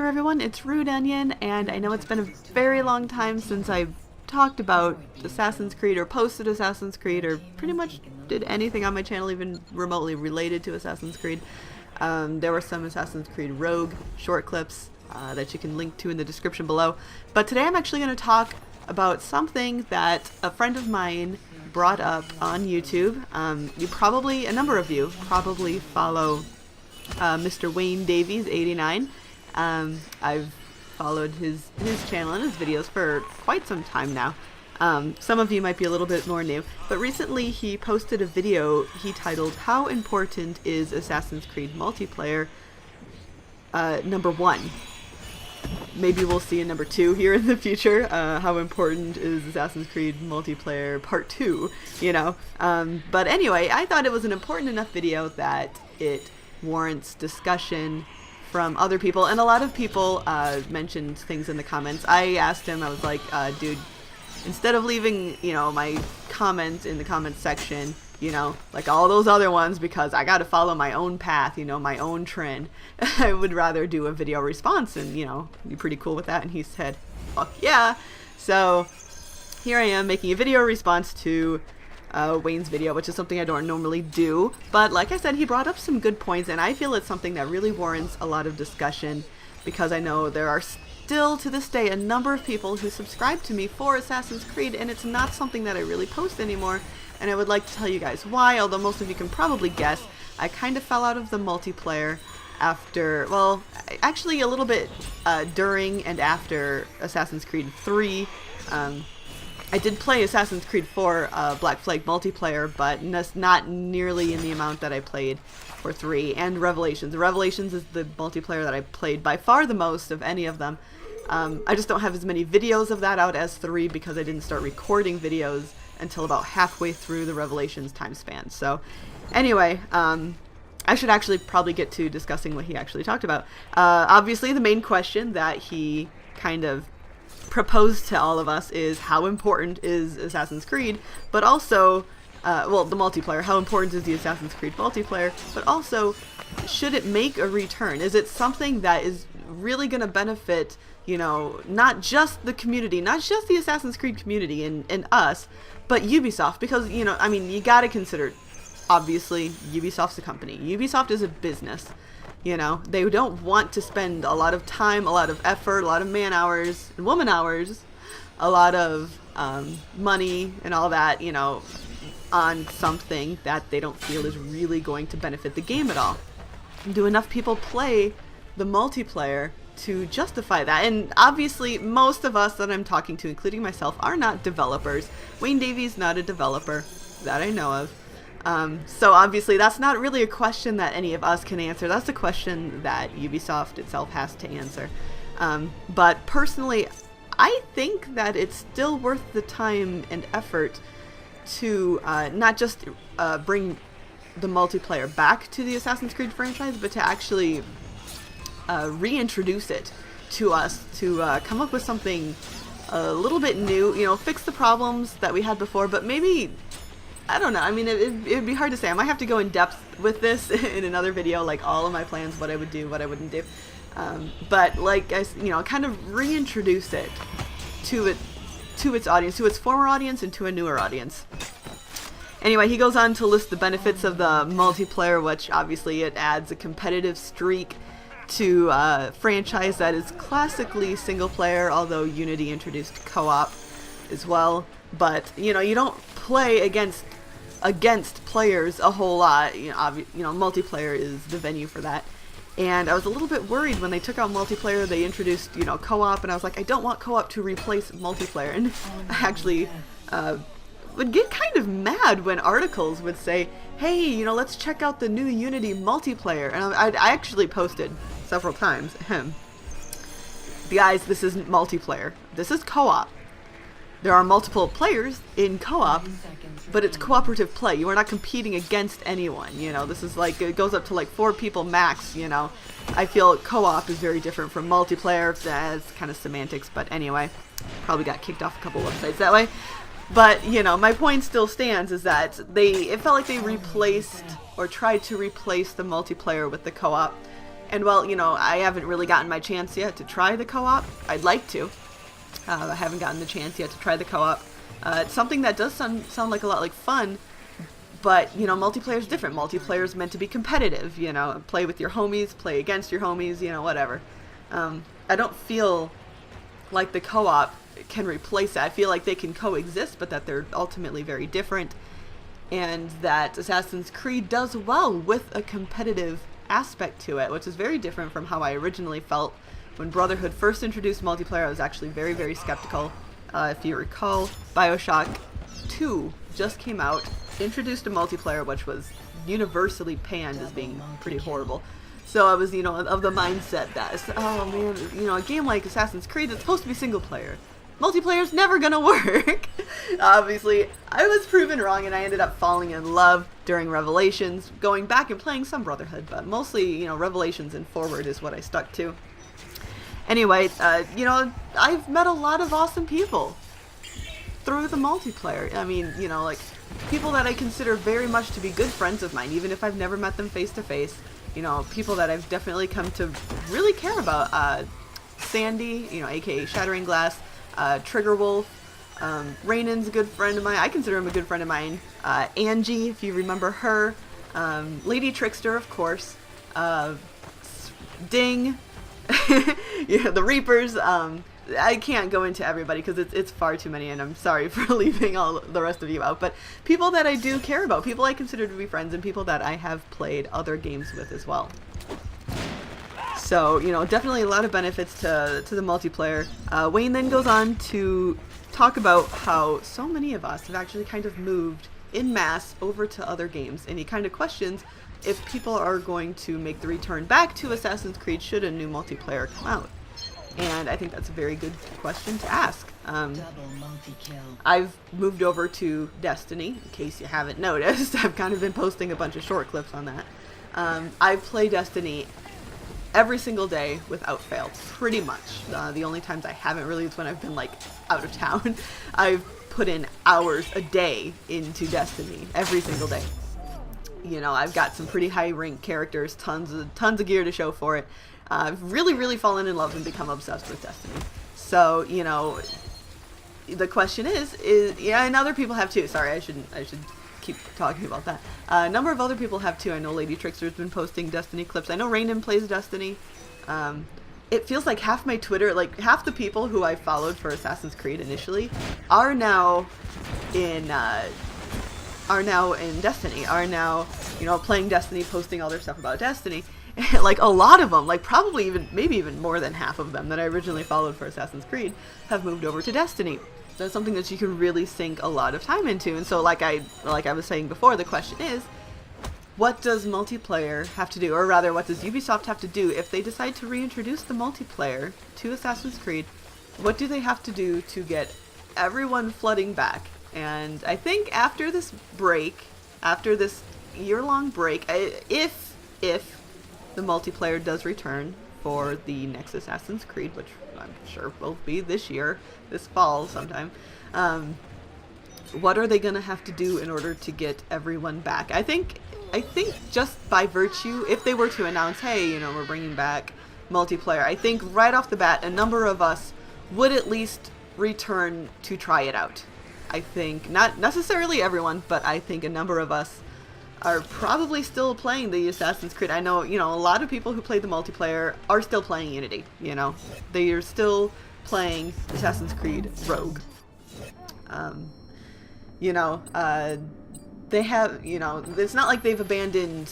there everyone, it's RudeOnion, and I know it's been a very long time since I've talked about Assassin's Creed or posted Assassin's Creed or pretty much did anything on my channel even remotely related to Assassin's Creed. There were some Assassin's Creed Rogue short clips that you can link to in the description below, but today I'm actually going to talk about something that a friend of mine brought up on YouTube. A number of you probably follow Mr. WayneDavies89. I've followed his channel and his videos for quite some time now. Some of you might be a little bit more new, but recently he posted a video he titled "How Important is Assassin's Creed Multiplayer Number 1?" Maybe we'll see a number 2 here in the future. How important is Assassin's Creed Multiplayer Part 2, you know. But anyway, I thought it was an important enough video that it warrants discussion from other people, and a lot of people mentioned things in the comments. I asked him, I was like, dude, instead of leaving, you know, my comments in the comments section, you know, like all those other ones, because I gotta follow my own path, you know, my own trend, I would rather do a video response and, you know, be pretty cool with that. And he said, fuck yeah. So here I am making a video response to Wayne's video, which is something I don't normally do, but like I said, he brought up some good points, and I feel it's something that really warrants a lot of discussion, because I know there are still to this day a number of people who subscribe to me for Assassin's Creed, and it's not something that I really post anymore, and I would like to tell you guys why, although most of you can probably guess. I kind of fell out of the multiplayer after, well, actually a little bit during and after Assassin's Creed 3. I did play Assassin's Creed 4 Black Flag multiplayer, but not nearly in the amount that I played for 3, and Revelations. Revelations is the multiplayer that I played by far the most of any of them. I just don't have as many videos of that out as 3 because I didn't start recording videos until about halfway through the Revelations time span. So anyway, I should actually probably get to discussing what he actually talked about. Obviously the main question that he kind of proposed to all of us is how important is Assassin's Creed, but also, well, the multiplayer, how important is the Assassin's Creed multiplayer, but also, should it make a return? Is it something that is really going to benefit, you know, not just the community, not just the Assassin's Creed community and us, but Ubisoft? Because, you know, I mean, you gotta consider, obviously, Ubisoft's a company. Ubisoft is a business. You know, they don't want to spend a lot of time, a lot of effort, a lot of man hours and woman hours, a lot of money and all that, you know, on something that they don't feel is really going to benefit the game at all. Do enough people play the multiplayer to justify that? And obviously, most of us that I'm talking to, including myself, are not developers. Wayne Davies not a developer that I know of. So obviously that's not really a question that any of us can answer. That's a question that Ubisoft itself has to answer. But personally, I think that it's still worth the time and effort to not just bring the multiplayer back to the Assassin's Creed franchise, but to actually reintroduce it to us, to come up with something a little bit new, you know, fix the problems that we had before, but maybe, I don't know, I mean, it'd be hard to say. I might have to go in depth with this in another video, like all of my plans, what I would do, what I wouldn't do. But like, you know, kind of reintroduce it to its audience, to its former audience and to a newer audience. Anyway, he goes on to list the benefits of the multiplayer, which obviously it adds a competitive streak to a franchise that is classically single player, although Unity introduced co-op as well. But, you know, you don't play against players a whole lot. You know, multiplayer is the venue for that. And I was a little bit worried when they took out multiplayer. They introduced, you know, co-op, and I was like, I don't want co-op to replace multiplayer. And I actually would get kind of mad when articles would say, hey, you know, let's check out the new Unity multiplayer. And I actually posted several times, guys, this isn't multiplayer. This is co-op. There are multiple players in co-op, but it's cooperative play. You are not competing against anyone, you know. This is like, it goes up to like 4 people max, you know. I feel co-op is very different from multiplayer. That's kind of semantics, but anyway. Probably got kicked off a couple websites that way. But, you know, my point still stands, is that it felt like they replaced, or tried to replace the multiplayer with the co-op. And while, you know, I haven't really gotten my chance yet to try the co-op, I'd like to. I haven't gotten the chance yet to try the co-op. It's something that does sound like a lot like fun, but, you know, multiplayer is different. Multiplayer is meant to be competitive, you know, play with your homies, play against your homies, you know, whatever. I don't feel like the co-op can replace that. I feel like they can coexist, but that they're ultimately very different, and that Assassin's Creed does well with a competitive aspect to it, which is very different from how I originally felt when Brotherhood first introduced multiplayer. I was actually very, very skeptical. If you recall, BioShock 2 just came out, introduced a multiplayer which was universally panned as being pretty horrible. So I was, you know, of the mindset that, oh man, you know, a game like Assassin's Creed, it's supposed to be single player. Multiplayer's never gonna work. Obviously, I was proven wrong, and I ended up falling in love during Revelations, going back and playing some Brotherhood, but mostly, you know, Revelations and forward is what I stuck to. Anyway, you know, I've met a lot of awesome people through the multiplayer. I mean, you know, like, people that I consider very much to be good friends of mine, even if I've never met them face to face. You know, people that I've definitely come to really care about. Sandy, you know, aka Shattering Glass, Trigger Wolf, Rainan's a good friend of mine. I consider him a good friend of mine. Angie, if you remember her. Lady Trickster, of course. Ding. Yeah, the Reapers. I can't go into everybody because it's far too many, and I'm sorry for leaving all the rest of you out. But people that I do care about, people I consider to be friends, and people that I have played other games with as well. So, you know, definitely a lot of benefits to the multiplayer. Wayne then goes on to talk about how so many of us have actually kind of moved en masse over to other games, and he kind of questions if people are going to make the return back to Assassin's Creed should a new multiplayer come out. And I think that's a very good question to ask. I've moved over to Destiny, in case you haven't noticed. I've kind of been posting a bunch of short clips on that. I play Destiny every single day without fail, pretty much. The only times I haven't really is when I've been, like, out of town. I've put in hours a day into Destiny, every single day. You know, I've got some pretty high ranked characters, tons of gear to show for it. I've really, really fallen in love and become obsessed with Destiny. So, you know, the question is yeah, and other people have too. Sorry, I should keep talking about that. A number of other people have too. I know Lady Trickster's been posting Destiny clips. I know Rainan plays Destiny. It feels like half my Twitter, like half the people who I followed for Assassin's Creed initially are now in Destiny, are now, you know, playing Destiny, posting all their stuff about Destiny. Like a lot of them, like probably maybe even more than half of them that I originally followed for Assassin's Creed have moved over to Destiny. That's something that you can really sink a lot of time into. And so like I was saying before, the question is, what does multiplayer have to do, or rather what does Ubisoft have to do if they decide to reintroduce the multiplayer to Assassin's Creed? What do they have to do to get everyone flooding back? And I think after this break, after this year-long break, if the multiplayer does return for the next Assassin's Creed, which I'm sure will be this year, this fall sometime, what are they going to have to do in order to get everyone back? I think just by virtue, if they were to announce, hey, you know, we're bringing back multiplayer, I think right off the bat, a number of us would at least return to try it out. I think, not necessarily everyone, but I think a number of us are probably still playing the Assassin's Creed. I know, you know, a lot of people who played the multiplayer are still playing Unity, you know. They are still playing Assassin's Creed Rogue. You know, they have, you know, it's not like they've abandoned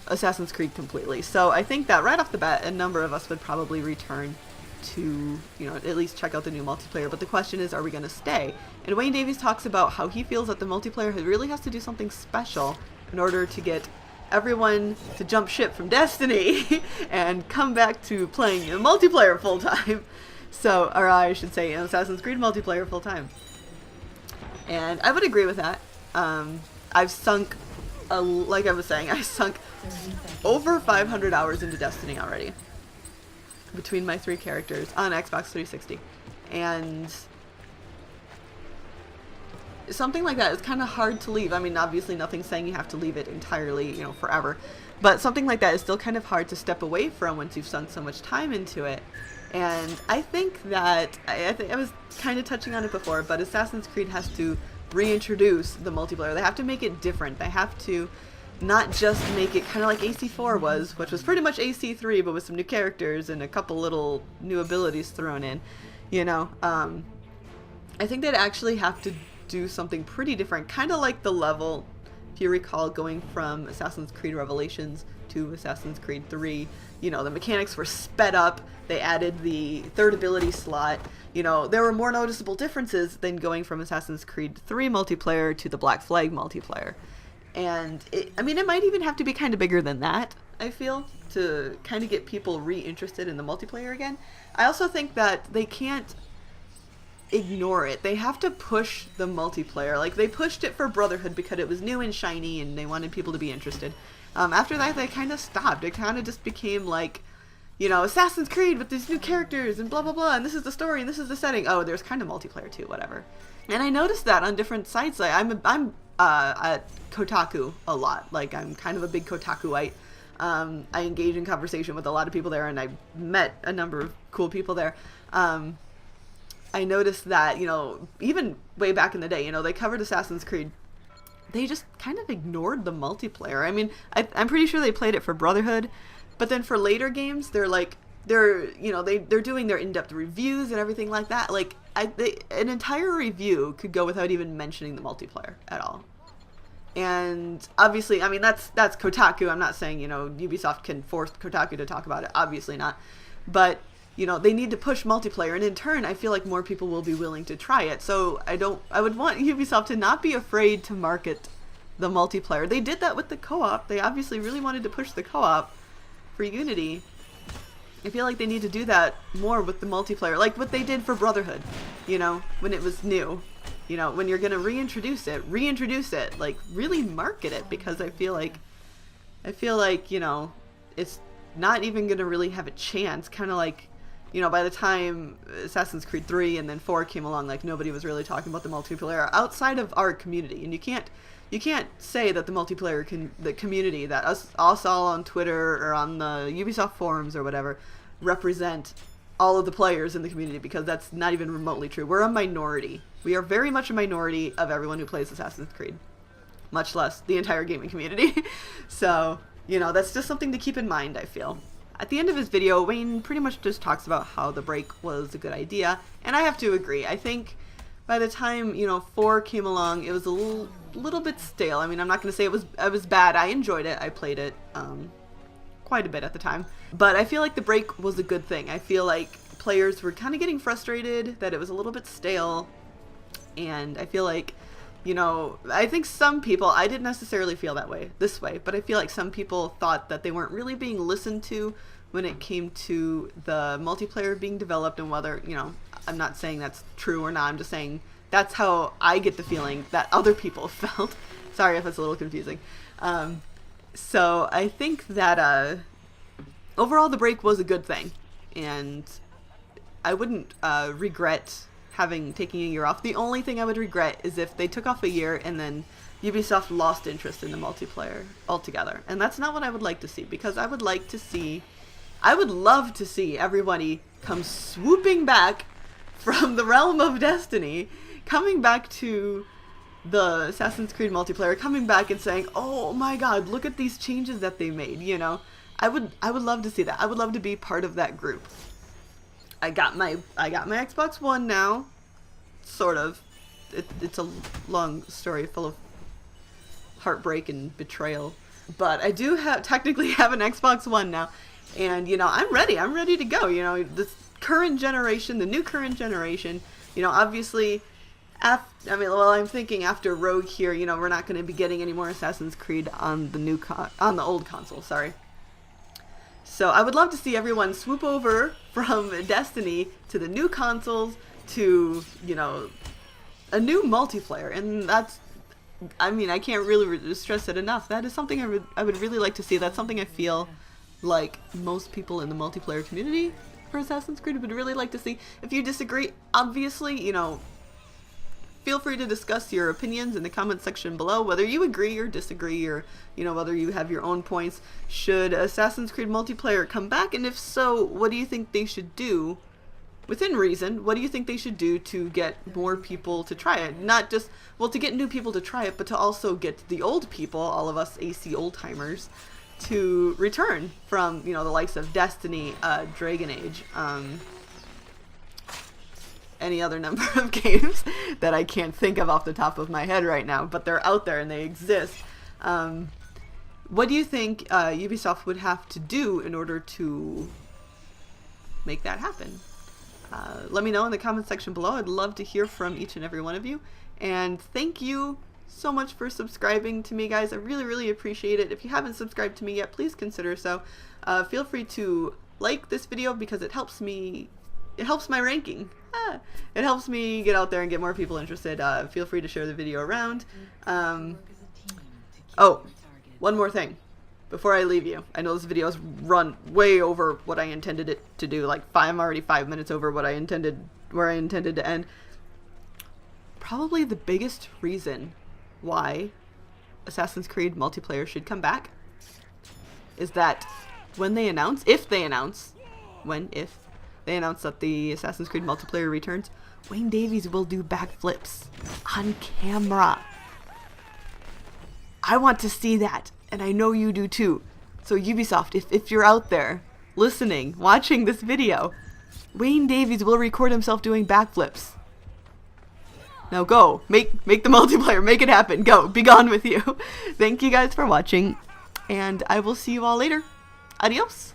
Assassin's Creed completely. So I think that right off the bat, a number of us would probably return to, you know, at least check out the new multiplayer. But the question is, are we going to stay? And WayneDavies talks about how he feels that the multiplayer really has to do something special in order to get everyone to jump ship from Destiny and come back to playing the multiplayer full time. So, or I should say, Assassin's Creed multiplayer full time. And I would agree with that. I've sunk, like I was saying, I sunk over 500 hours into Destiny already between my 3 characters on Xbox 360. And something like that is kind of hard to leave. I mean, obviously nothing's saying you have to leave it entirely, you know, forever. But something like that is still kind of hard to step away from once you've sunk so much time into it. And I think that, I was kind of touching on it before, but Assassin's Creed has to reintroduce the multiplayer. They have to make it different. They have to not just make it kind of like AC4 was, which was pretty much AC3, but with some new characters and a couple little new abilities thrown in, you know. I think they'd actually have to do something pretty different, kind of like the level, if you recall, going from Assassin's Creed Revelations to Assassin's Creed 3. You know, the mechanics were sped up, they added the third ability slot, you know, there were more noticeable differences than going from Assassin's Creed 3 multiplayer to the Black Flag multiplayer. And, I mean, it might even have to be kind of bigger than that, I feel, to kind of get people re-interested in the multiplayer again. I also think that they can't ignore it. They have to push the multiplayer. Like, they pushed it for Brotherhood because it was new and shiny and they wanted people to be interested. After that, they kind of stopped. It kind of just became like, you know, Assassin's Creed with these new characters and blah blah blah, and this is the story and this is the setting. Oh, there's kind of multiplayer too, whatever. And I noticed that on different sites. Like, I'm at Kotaku a lot. Like, I'm kind of a big Kotakuite. I engage in conversation with a lot of people there, and I met a number of cool people there. I noticed that, you know, even way back in the day, you know, they covered Assassin's Creed. They just kind of ignored the multiplayer. I mean, I'm pretty sure they played it for Brotherhood, but then for later games, they're doing their in-depth reviews and everything like that. Like, an entire review could go without even mentioning the multiplayer at all. And obviously, I mean, that's Kotaku. I'm not saying, you know, Ubisoft can force Kotaku to talk about it. Obviously not. But, you know, they need to push multiplayer, and in turn, I feel like more people will be willing to try it. So I would want Ubisoft to not be afraid to market the multiplayer. They did that with the co-op. They obviously really wanted to push the co-op for Unity. I feel like they need to do that more with the multiplayer, like what they did for Brotherhood, you know, when it was new. You know, when you're going to reintroduce it, like, really market it, because I feel like, you know, it's not even going to really have a chance, kind of like, you know, by the time Assassin's Creed 3 and then 4 came along, like, nobody was really talking about the multiplayer outside of our community. And you can't say that the multiplayer the community that us all on Twitter or on the Ubisoft forums or whatever represent all of the players in the community, because that's not even remotely true. We're a minority. We are very much a minority of everyone who plays Assassin's Creed, much less the entire gaming community. So, you know, that's just something to keep in mind, I feel. At the end of his video, Wayne pretty much just talks about how the break was a good idea, and I have to agree. I think by the time, you know, 4 came along, it was a little bit stale. I mean, I'm not going to say it was bad. I enjoyed it. I played it quite a bit at the time. But I feel like the break was a good thing. I feel like players were kind of getting frustrated that it was a little bit stale, and I feel like, you know, I think some people, I didn't necessarily feel this way, but I feel like some people thought that they weren't really being listened to when it came to the multiplayer being developed, and whether, you know, I'm not saying that's true or not, I'm just saying that's how I get the feeling that other people felt. Sorry if it's a little confusing. So I think that overall the break was a good thing, and I wouldn't regret taking a year off. The only thing I would regret is if they took off a year and then Ubisoft lost interest in the multiplayer altogether. And that's not what I would like to see, because I would love to see everybody come swooping back from the realm of Destiny, coming back to the Assassin's Creed multiplayer, coming back and saying, oh my god, look at these changes that they made, you know? I would love to see that. I would love to be part of that group. I got my Xbox One now, sort of. It's a long story full of heartbreak and betrayal, but I do technically have an Xbox One now, and, you know, I'm ready to go. You know, this current generation, the new current generation, you know, obviously, I'm thinking after Rogue here, you know, we're not going to be getting any more Assassin's Creed on the old console, sorry. So I would love to see everyone swoop over from Destiny to the new consoles to, you know, a new multiplayer. And that's, I mean, I can't really stress it enough. That is something I would really like to see. That's something I feel like most people in the multiplayer community for Assassin's Creed would really like to see. If you disagree, obviously, you know, feel free to discuss your opinions in the comment section below, whether you agree or disagree, or, you know, whether you have your own points. Should Assassin's Creed multiplayer come back? And if so, what do you think they should do? Within reason, what do you think they should do to get more people to try it? Not just, well, to get new people to try it, but to also get the old people, all of us AC old-timers, to return from, you know, the likes of Destiny, Dragon Age, any other number of games that I can't think of off the top of my head right now, but they're out there and they exist. What do you think Ubisoft would have to do in order to make that happen? Let me know in the comment section below. I'd love to hear from each and every one of you. And thank you so much for subscribing to me, guys. I really, really appreciate it. If you haven't subscribed to me yet, please consider so. Feel free to like this video because it helps me. It helps my ranking. It helps me get out there and get more people interested. Feel free to share the video around. Oh, one more thing before I leave you. I know this video has run way over what I intended it to do. Like I'm already 5 minutes over what I intended, where I intended to end. Probably the biggest reason why Assassin's Creed multiplayer should come back is that when they announce, if they announce that the Assassin's Creed multiplayer returns, WayneDavies will do backflips on camera. I want to see that, and I know you do too. So Ubisoft, if you're out there listening, watching this video, WayneDavies will record himself doing backflips. Now go, make the multiplayer, make it happen, go, be gone with you. Thank you guys for watching, and I will see you all later. Adios.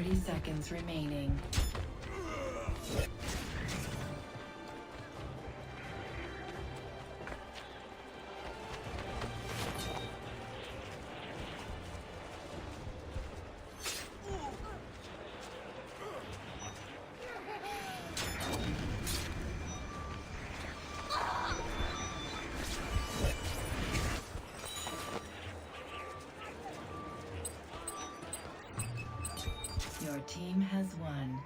30 seconds remaining. Your team has won.